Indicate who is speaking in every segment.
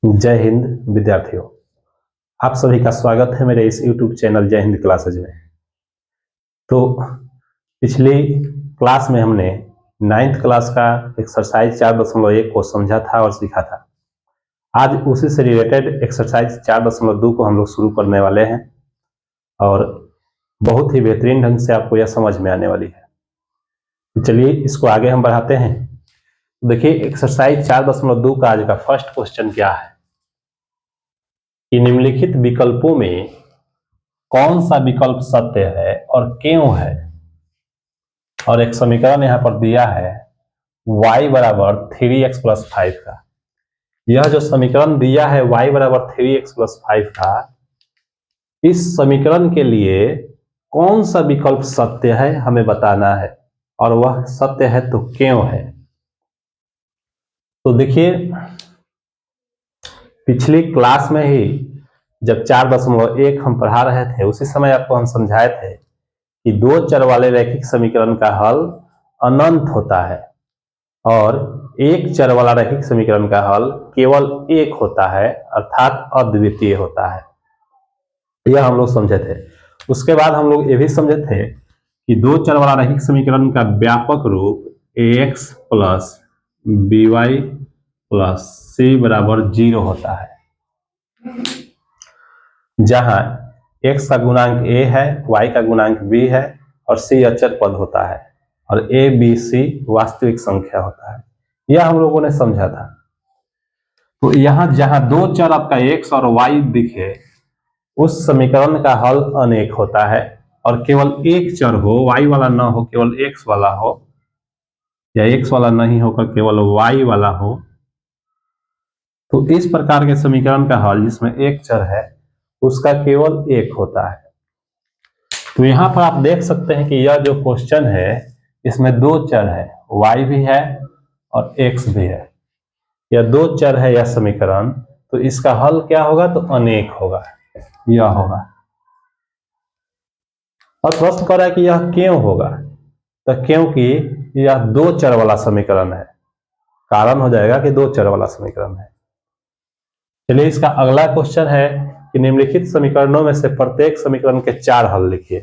Speaker 1: जय हिंद विद्यार्थियों। आप सभी का स्वागत है मेरे इस YouTube चैनल जय हिंद क्लासेज में। तो पिछली क्लास में हमने 9th क्लास का एक्सरसाइज 4.1 को समझा था और सीखा था। आज उसी से रिलेटेड एक्सरसाइज 4.2 को हम लोग शुरू करने वाले हैं और बहुत ही बेहतरीन ढंग से आपको यह समझ में आने वाली है। तो चलिए इसको आगे हम बढ़ाते हैं। देखिए एक्सरसाइज 4.2 का आज का फर्स्ट क्वेश्चन क्या है कि निम्नलिखित विकल्पों में कौन सा विकल्प सत्य है और क्यों है। और एक समीकरण यहां पर दिया है y बराबर 3x प्लस 5 का। यह जो समीकरण दिया है y बराबर 3x प्लस 5 का, इस समीकरण के लिए कौन सा विकल्प सत्य है हमें बताना है और वह सत्य है तो क्यों है। तो देखिए पिछली क्लास में ही जब 4.1 हम पढ़ा रहे थे उसी समय आपको हम समझाए थे कि दो चर वाले रैखिक समीकरण का हल अनंत होता है और एक चर वाला रैखिक समीकरण का हल केवल एक होता है अर्थात अद्वितीय होता है। यह हम लोग समझे थे। उसके बाद हम लोग ये भी समझे थे कि दो चर वाला रैखिक समीकरण का व्यापक रूप ax plus by plus c बराबर 0 होता है, जहां x का गुणांक a है, y का गुणांक b है और c अचर पद होता है और a b c वास्तविक संख्या होता है। यह हम लोगों ने समझा था। तो यहां जहां दो चर आपका x और y दिखे उस समीकरण का हल अनेक होता है और केवल एक चर हो, y वाला ना हो, केवल x वाला हो, या x वाला नहीं होकर केवल y वाला हो, तो इस प्रकार के समीकरण का हल जिसमें एक चर है उसका केवल एक होता है। तो यहां पर आप देख सकते हैं कि यह जो क्वेश्चन है इसमें दो चर है, y भी है और x भी है। यह दो चर है यह समीकरण, तो इसका हल क्या होगा तो अनेक होगा, यह होगा। और प्रश्न कर रहा है कि यह क्यों होगा, तो क्योंकि यह दो चर वाला समीकरण है। कारण हो जाएगा कि दो चर वाला समीकरण है। चलिए इसका अगला क्वेश्चन है कि निम्नलिखित समीकरणों में से प्रत्येक समीकरण के 4 हल लिखिए।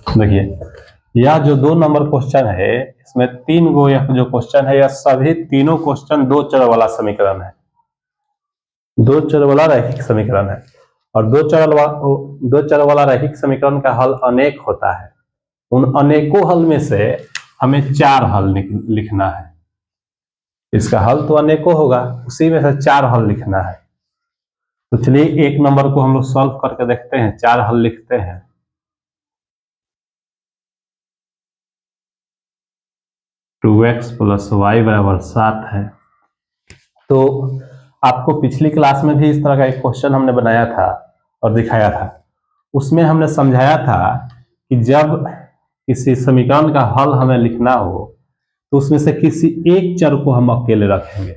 Speaker 1: देखिए यह जो 2 नंबर क्वेश्चन है इसमें 3 गो यह जो क्वेश्चन है यह सभी तीनों क्वेश्चन दो चर वाला समीकरण है, दो चर वाला रैखिक समीकरण है और दो चर वाला रैखिक समीकरण का हल अनेक होता है। उन अनेकों हल में से हमें 4 हल लिखना है। इसका हल तो अनेकों होगा, उसी में से 4 हल लिखना है। तो चलिए एक नंबर को हम लोग सॉल्व करके देखते हैं। 4 हल लिखते हैं। टू एक्स प्लस वाई बराबर 7 है। तो आपको पिछली क्लास में भी इस तरह का एक क्वेश्चन हमने बनाया था और दिखाया था। उसमें हमने समझाया था कि जब किसी समीकरण का हल हमें लिखना हो तो उसमें से किसी एक चर को हम अकेले रखेंगे।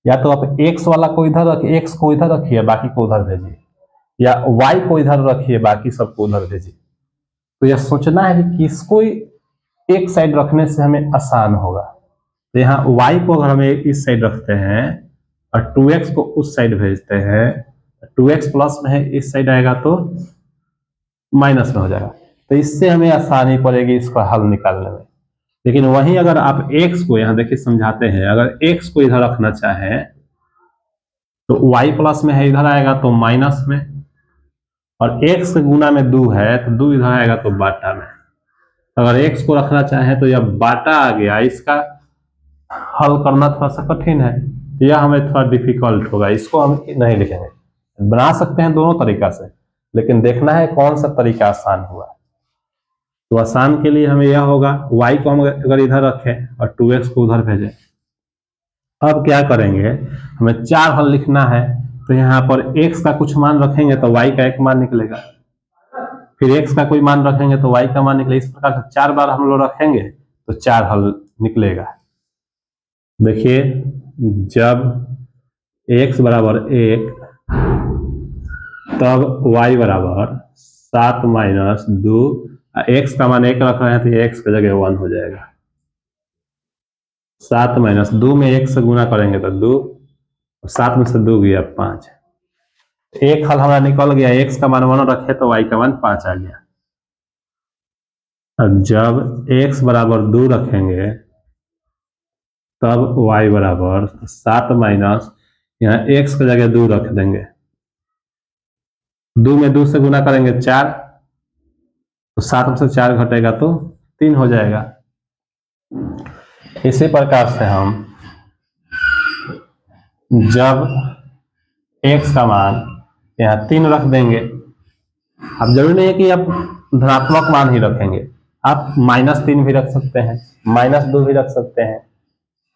Speaker 1: या तो आप x वाला को इधर रखिए, x को इधर रखिए, बाकी को उधर भेजिए, या y को इधर रखिए, बाकी सबको उधर भेजिए। तो यह सोचना है कि किसको एक साइड रखने से हमें आसान होगा। तो यहाँ y को अगर हमें इस साइड रखते हैं और 2x को उस साइड भेजते हैं, 2x प्लस में है, इस साइड आएगा तो माइनस में हो जाएगा। तो इससे हमें आसानी पड़ेगी इसका हल निकालने में। लेकिन वहीं अगर आप x को, यहाँ देखिए समझाते हैं, अगर x को इधर रखना चाहें तो y प्लस में है, इधर आएगा तो माइनस में, और x के गुना में 2 है तो 2 इधर आएगा तो बाटा में। अगर x को रखना चाहें तो यह बाटा आ गया, इसका हल करना थोड़ा सा कठिन है, तो यह हमें थोड़ा डिफिकल्ट होगा, इसको हम नहीं लिखेंगे। बना सकते हैं दोनों तरीका से, लेकिन देखना है कौन सा तरीका आसान हुआ। तो आसान के लिए हमें यह होगा, y को हम अगर इधर रखें और 2x को उधर भेजें। अब क्या करेंगे, हमें 4 हल लिखना है, तो यहाँ पर x का कुछ मान रखेंगे तो y का एक मान निकलेगा, फिर x का कोई मान रखेंगे तो y का मान निकलेगा। इस प्रकार से 4 बार हम लोग रखेंगे तो 4 हल निकलेगा। देखिए जब x बराबर 1 तब y बराबर 7 माइनस 2, x का मान 1 रख रहे हैं तो x की जगह 1 हो जाएगा। 7 माइनस 2 में 1 से गुना करेंगे तो 2, 7 में से 2 गया 5। एक हल हमारा निकल गया, x का मान 1 रखे तो y का मान 5 आ गया। और जब x बराबर 2 रखेंगे तब y बराबर 7 माइनस, यहाँ x की जगह 2 रख देंगे, 2 में 2 से गुना करेंगे 4, तो 7 में से 4 घटेगा तो 3 हो जाएगा। इसी प्रकार से हम जब x का मान यहाँ 3 रख देंगे, अब जरूरी नहीं है कि आप धनात्मक मान ही रखेंगे, आप -3 भी रख सकते हैं, -2 भी रख सकते हैं,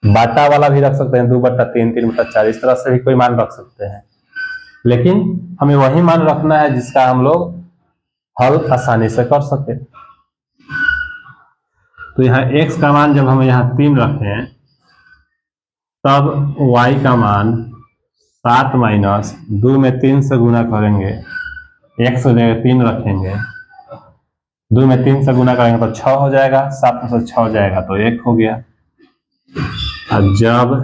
Speaker 1: बाटा वाला भी रख सकते हैं, 2/3, 3/4, इस तरह से भी कोई मान रख सकते हैं। लेकिन हमें वही मान रखना है जिसका हम लोग हल आसानी से कर सके। तो यहाँ x का मान जब हम यहाँ 3 रखें तब y का मान 7 माइनस 2 में 3 से गुना करेंगे, x की जगह 3 रखेंगे, 2 में 3 से गुना करेंगे तो 6 हो जाएगा, 7 में से 6 हो जाएगा तो 1 हो गया। और जब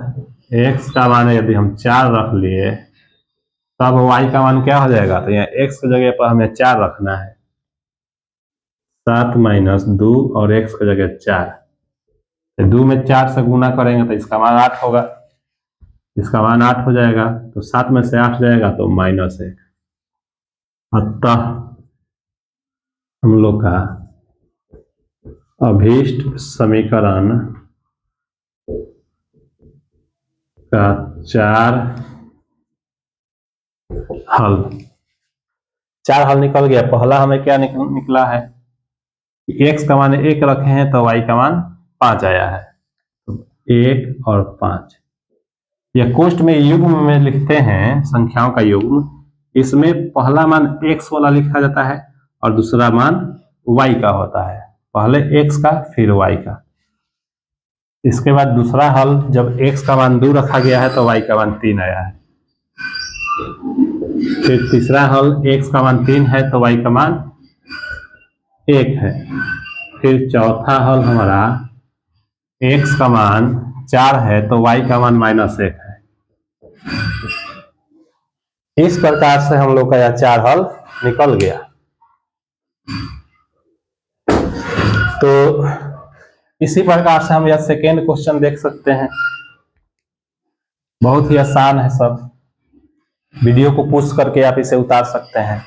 Speaker 1: x का मान यदि हम 4 रख लिए तब y का मान क्या हो जाएगा, तो यहाँ x की जगह पर हमें 4 रखना है, 7 माइनस 2 और x की जगह 4, तो 2 में 4 से गुना करेंगे तो इसका मान 8 होगा, इसका मान 8 हो जाएगा, तो 7 में से 8 जाएगा तो -1। अतः हम लोग का अभीष्ट समीकरण का 4 हल निकल गया। पहला हमें क्या निकला है, x का मान 1 रखे हैं तो y का मान 5 आया है, तो 1 और 5, यह कोष्ठ में युग्म में लिखते हैं, संख्याओं का युग्म। इसमें पहला मान x वाला लिखा जाता है और दूसरा मान y का होता है, पहले x का फिर y का। इसके बाद दूसरा हल, जब x का मान 2 रखा गया है तो y का मान 3 आया है। फिर तीसरा हल, x का मान 3 है तो y का मान 1 है। फिर चौथा हल हमारा x का मान 4 है तो y का मान -1 है। इस प्रकार से हम लोग का यह 4 हल निकल गया। तो इसी प्रकार से हम यह सेकेंड क्वेश्चन देख सकते हैं, बहुत ही आसान है सब। वीडियो को पुश करके आप इसे उतार सकते हैं।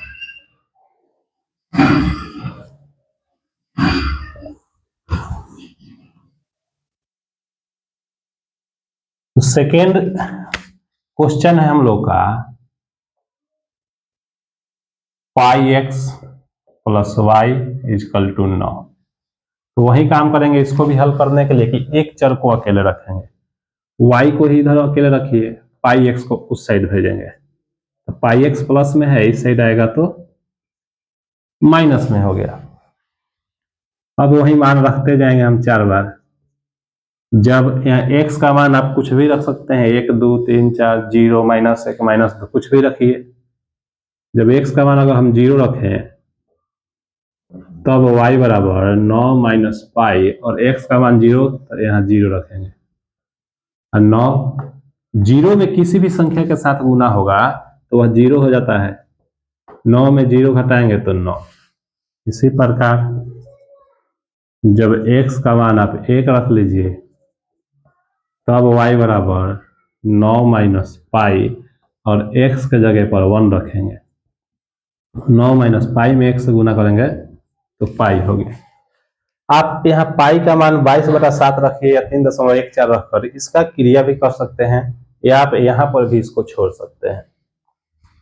Speaker 1: तो सेकेंड क्वेश्चन है हम लोग का πx + y = 9। तो वही काम करेंगे इसको भी हल करने के लिए कि एक चर को अकेले रखेंगे, y को ही इधर अकेले रखिए, πx को उस साइड भेजेंगे, तो πx प्लस में है, इस साइड आएगा तो माइनस में हो गया। अब वही मान रखते जाएंगे हम 4 बार। जब यहाँ x का मान आप कुछ भी रख सकते हैं, 1 2 3 4 0 -1 -2 कुछ भी रखिए। जब x का मान अगर हम 0 रखें तब y बराबर 9 माइनस पाई, और x का मान 0 तो यहाँ 0 रखेंगे, और 9 0 में किसी भी संख्या के साथ गुना होगा तो वह 0 हो जाता है, 9 में 0 घटाएंगे तो 9। इसी प्रकार जब x का मान आप 1 रख लीजिए तब y बराबर 9 माइनस पाई, और x के जगह पर 1 रखेंगे, 9 माइनस पाई में 1 से गुना करेंगे तो पाई हो गया। आप यहाँ पाई का मान 22/7 रखिए या 3.14 रखकर इसका क्रिया भी कर सकते हैं, या आप यहाँ पर भी इसको छोड़ सकते हैं,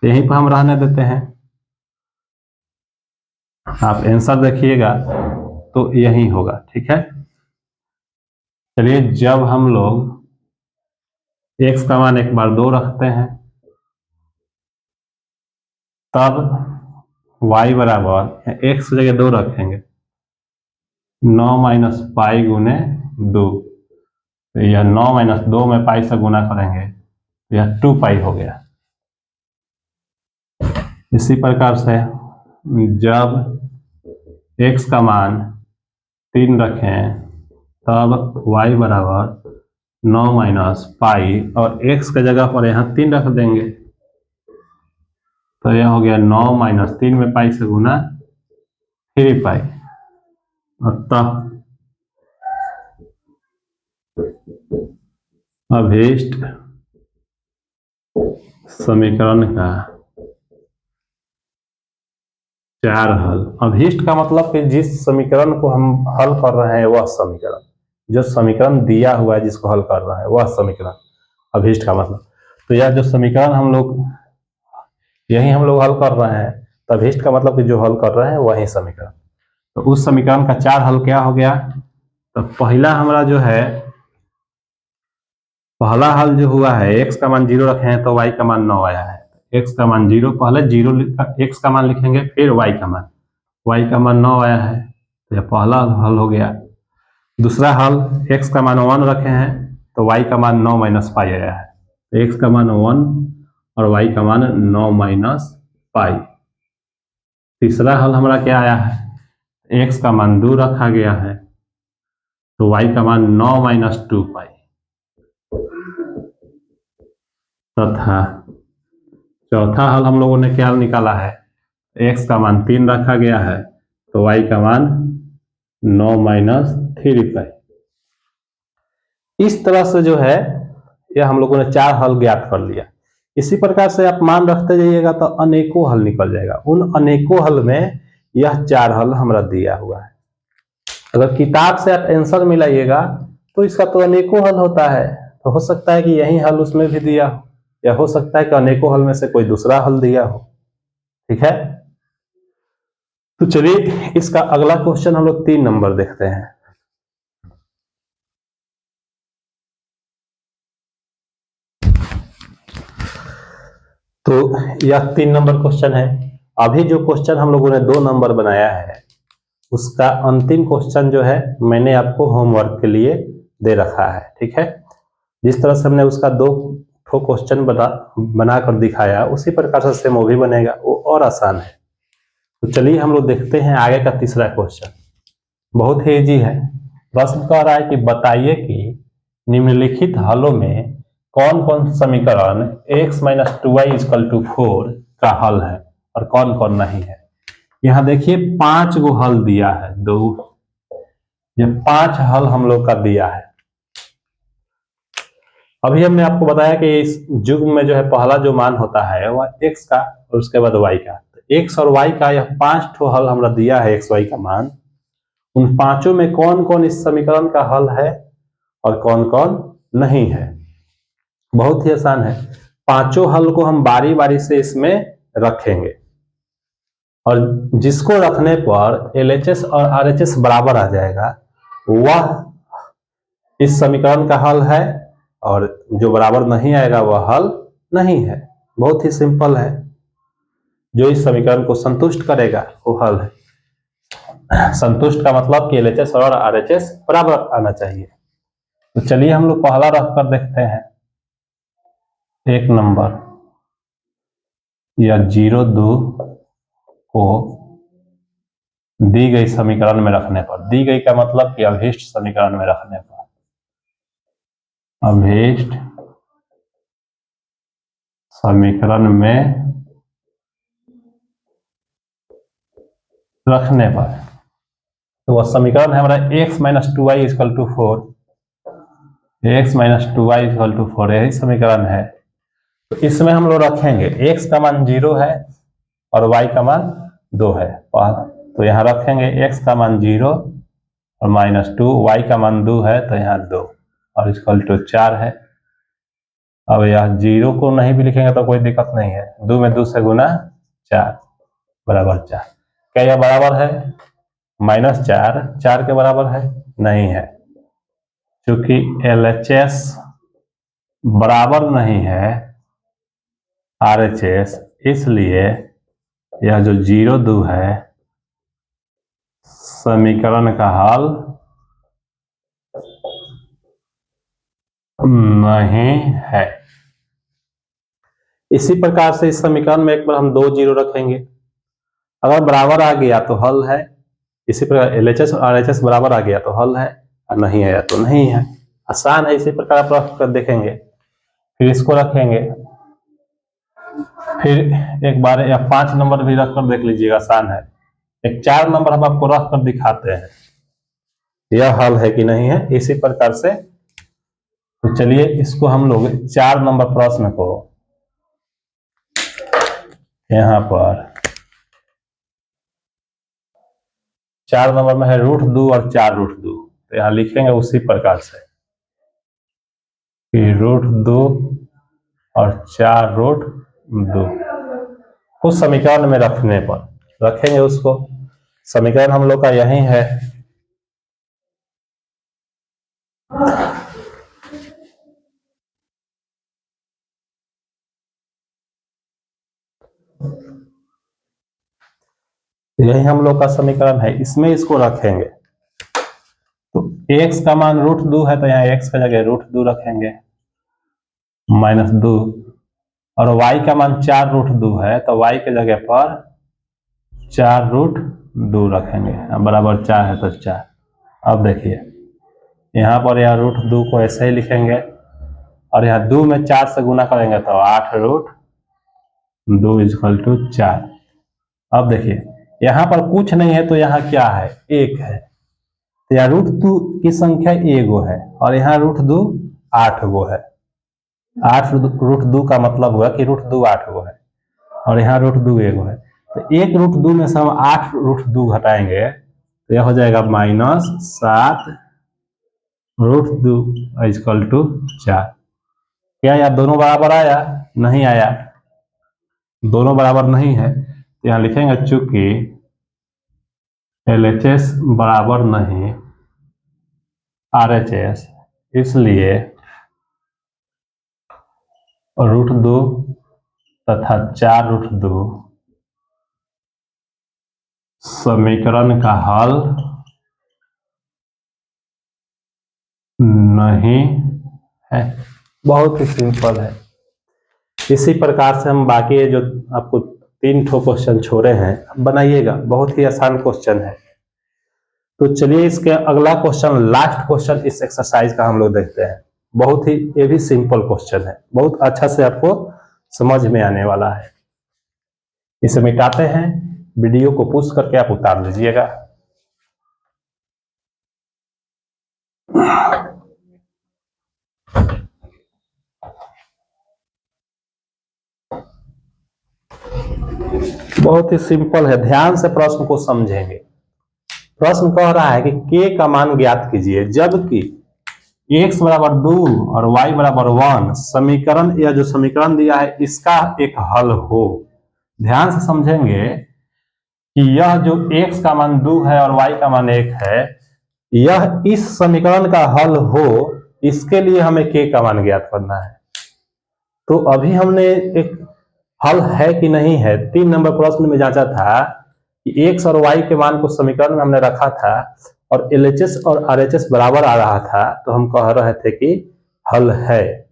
Speaker 1: तो यहीं पर हम रहने देते हैं। आप आंसर देखिएगा तो यही होगा, ठीक है। चलिए, जब हम लोग x का मान एक बार 2 रखते हैं तब y बराबर x की जगह 2 रखेंगे, 9 माइनस पाई गुने 2, तो यह 9 माइनस 2 में पाई से गुना करेंगे तो यह 2 पाई हो गया। इसी प्रकार से जब x का मान 3 रखें तब y बराबर 9 माइनस पाई, और x की जगह पर यहाँ 3 रख देंगे, तो यह हो गया 9 माइनस 3 में पाई से गुना 3 पाई। अतः अभीष्ट समीकरण का 4 हल। अभीष्ट का मतलब कि जिस समीकरण को हम हल कर रहे हैं वह समीकरण, जो समीकरण दिया हुआ है जिसको हल कर रहा है वह समीकरण अभीष्ट का मतलब। तो यह जो समीकरण हम लोग यही हम लोग हल कर रहे हैं, तो अभीष्ट का मतलब कि जो हल कर रहे हैं वही समीकरण। तो उस समीकरण का 4 हल क्या हो गया? तो पहला हमारा जो है, पहला हल जो हुआ है, x का मान 0 रखे हैं तो y का मान 9 आया है। x का मान 0, पहले 0 x का मान लिखेंगे, फिर y का मान 9 आया है, तो यह पहला हल हो गया। दूसरा हल, x का मान 1 रखे हैं तो y का मान 9 माइनस पाई आया है, तो x का मान 1 और y का मान 9 माइनस पाई। तीसरा हल हमारा क्या आया है, x का मान 2 रखा गया है तो y का मान 9 माइनस 2 पाई, तथा चौथा हल हम लोगों ने क्या निकाला है, x का मान 3 रखा गया है तो y का मान 9 माइनस 3 पाई। इस तरह से जो है यह हम लोगों ने 4 हल ज्ञात कर लिया। इसी प्रकार से आप मान रखते जाइएगा तो अनेकों हल निकल जाएगा। उन अनेकों हल में यह 4 हल हमारा दिया हुआ है। अगर किताब से आप आंसर मिलाइएगा तो इसका तो अनेकों हल होता है, तो हो सकता है कि यही हल उसमें भी दिया हो, या हो सकता है कि अनेकों हल में से कोई दूसरा हल दिया हो। ठीक है, तो चलिए इसका अगला क्वेश्चन हम लोग 3 नंबर देखते हैं। तो यह 3 नंबर क्वेश्चन है। अभी जो क्वेश्चन हम लोगों ने 2 नंबर बनाया है, उसका अंतिम क्वेश्चन जो है मैंने आपको होमवर्क के लिए दे रखा है। ठीक है, जिस तरह से हमने उसका 2 क्वेश्चन बनाकर दिखाया, उसी प्रकार से सेम वो भी बनेगा, वो और आसान है। तो चलिए हम लोग देखते हैं आगे का तीसरा क्वेश्चन। बहुत ही इजी है। प्रश्न कह रहा है कि बताइए कि निम्नलिखित हलों में कौन कौन समीकरण x minus 2y equal to 4 का हल है और कौन कौन नहीं है। यहाँ देखिए 5 गो हल दिया है, ये 5 हल हम लोग का दिया है। अभी हमने आपको बताया कि इस युग में जो है पहला जो मान होता है वह x का और उसके बाद y का। तो x और y का यह 5 ठो हल हमरा दिया है, x y का मान। उन पांचों में कौन कौन इस समीकरण का हल है और कौन कौन नहीं है। बहुत ही आसान है। पांचों हल को हम बारी बारी से इसमें रखेंगे और जिसको रखने पर LHS और RHS बराबर आ जाएगा वह इस समीकरण का हल है, और जो बराबर नहीं आएगा वह हल नहीं है। बहुत ही सिंपल है। जो इस समीकरण को संतुष्ट करेगा वो हल है। संतुष्ट का मतलब कि LHS और RHS बराबर आना चाहिए। तो चलिए हम लोग पहला रख कर देखते हैं। 1 नंबर या 0-2 को दी गई समीकरण में रखने पर, दी गई का मतलब कि अभीष्ट समीकरण में रखने पर, अभीष्ट समीकरण में रखने पर, तो वह समीकरण है हमारा x minus 2y equal to 4, x minus 2y equal to 4, यही समीकरण है। तो इसमें हम लोग रखेंगे x का मान 0 है और y का मान 2 है, तो यहाँ रखेंगे x का मान 0 और -2, y का मान 2 है तो यहाँ 2 और इक्वल टू 4 है। अब यह 0 को नहीं भी लिखेंगे तो कोई दिक्कत नहीं है, 2 में 2 से गुना 4 बराबर 4। क्या यह बराबर है -4 4 के बराबर है? नहीं है, क्योंकि LHS बराबर नहीं है RHS, इसलिए यह जो 0-2 है समीकरण का हल नहीं है। इसी प्रकार से इस समीकरण में एक बार हम 2 0 रखेंगे, अगर बराबर आ गया तो हल है। इसी प्रकार LHS और RHS बराबर आ गया तो हल है, और नहीं आया तो नहीं है। आसान है, इसी प्रकार आप रख कर देखेंगे। फिर इसको रखेंगे, फिर एक बार या 5 नंबर भी रख कर देख लीजिएगा, आसान है। एक 4 नंबर हम आपको रख कर दिखाते हैं, यह हल है कि नहीं है, इसी प्रकार से। तो चलिए इसको हम लोग 4 नंबर प्रश्न को यहाँ पर 4 नंबर में है √2 और 4√2, तो यहाँ लिखेंगे उसी प्रकार से कि √2 और 4√2 उस समीकरण में रखने पर रखेंगे उसको। समीकरण हम लोग का यही है, यही हम लोग का समीकरण है, इसमें इसको रखेंगे। तो x का मान √2 है, तो यहाँ x का जगह √2 रखेंगे -2, और y का मान 4√2 है, तो y के जगह पर 4√2 रखेंगे, बराबर 4 है तो 4। अब देखिए यहाँ पर यह √2 को ऐसे ही लिखेंगे, और यहाँ 2 में 4 से गुना करेंगे तो 8√2 = 4। अब देखिए यहाँ पर कुछ नहीं है, तो यहाँ क्या है, 1 है, तो यहाँ √2 की संख्या 1 है, और यहाँ √2 8 है। 8√2 का मतलब हुआ कि √2 8 है, और यहाँ √2 1 है। तो 1 √2 में से हम 8√2 घटाएंगे, तो यह हो जाएगा -7√2 = 4। क्या यार दोनों बराबर आया? नहीं आया, दोनों बराबर नहीं है, तो यहाँ लिखेंगे चूंकि LHS बराबर नहीं RHS, इसलिए √2 तथा 4√2 समीकरण का हल नहीं है। बहुत ही सिंपल है। इसी प्रकार से हम बाकी जो आपको 3 ठो क्वेश्चन छोड़े हैं बनाइएगा, बहुत ही आसान क्वेश्चन है। तो चलिए इसके अगला क्वेश्चन, लास्ट क्वेश्चन इस एक्सरसाइज का हम लोग देखते हैं। बहुत ही ये भी सिंपल क्वेश्चन है, बहुत अच्छा से आपको समझ में आने वाला है। इसे मिटाते हैं, वीडियो को पुश करके आप उतार लीजिएगा। बहुत ही सिंपल है, ध्यान से प्रश्न को समझेंगे। प्रश्न कह रहा है कि k का मान ज्ञात कीजिए जबकि x बराबर 2 और y बराबर 1 समीकरण, या जो समीकरण दिया है इसका एक हल हो। ध्यान से समझेंगे कि यह जो x का मान 2 है और y का मान 1 है, यह इस समीकरण का हल हो, इसके लिए हमें k का मान ज्ञात करना है। तो अभी हमने एक हल है कि नहीं है 3 नंबर प्रश्न में जांचा था कि x और y के मान को समीकरण में हमने रखा था, और LHS और RHS बराबर आ रहा था, तो हम कह रहे थे कि हल है।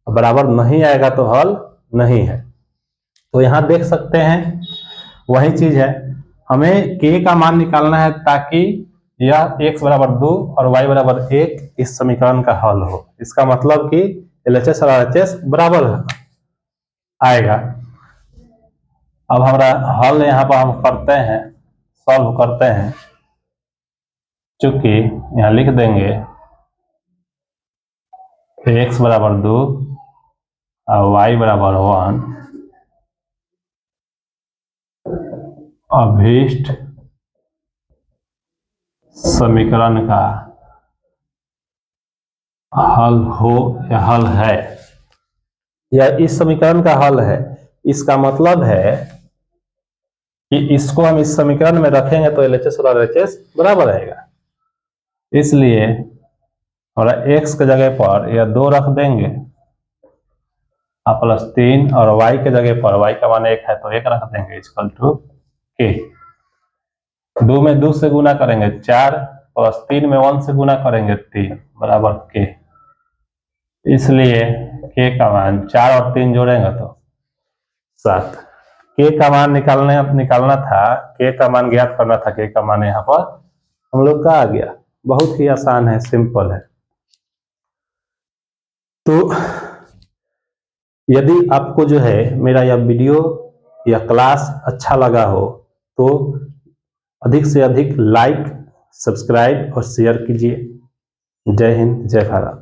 Speaker 1: बराबर नहीं आएगा तो हल नहीं है। तो यहाँ देख सकते हैं वही चीज है, हमें k का मान निकालना है ताकि यह x बराबर 2 और y बराबर 1 इस समीकरण का हल हो। इसका मतलब कि LHS और RHS बराबर आएगा। अब हमारा हल यहाँ पर हम करते हैं, सॉल्व करते हैं। चूंकि यहाँ लिख देंगे x बराबर 2 और y बराबर 1 अभीष्ट समीकरण का हल हो या हल है, या इस समीकरण का हल है। इसका मतलब है कि इसको हम इस समीकरण में रखेंगे तो LHS और RHS बराबर रहेगा। इसलिए और x के जगह पर यह 2 रख देंगे, +3, और y के जगह पर y का मान 1 है तो 1 रख देंगे, = k। 2 में 2 से गुना करेंगे 4, +3 में 1 से गुना करेंगे 3, बराबर k। इसलिए k का मान 4 और 3 जोड़ेंगे तो 7। k का मान निकालना था, k का मान ज्ञात करना था, k का मान यहाँ पर हम लोग का आ गया। बहुत ही आसान है, सिंपल है। तो यदि आपको जो है मेरा यह वीडियो या क्लास अच्छा लगा हो तो अधिक से अधिक लाइक, सब्सक्राइब और शेयर कीजिए। जय हिंद, जय भारत।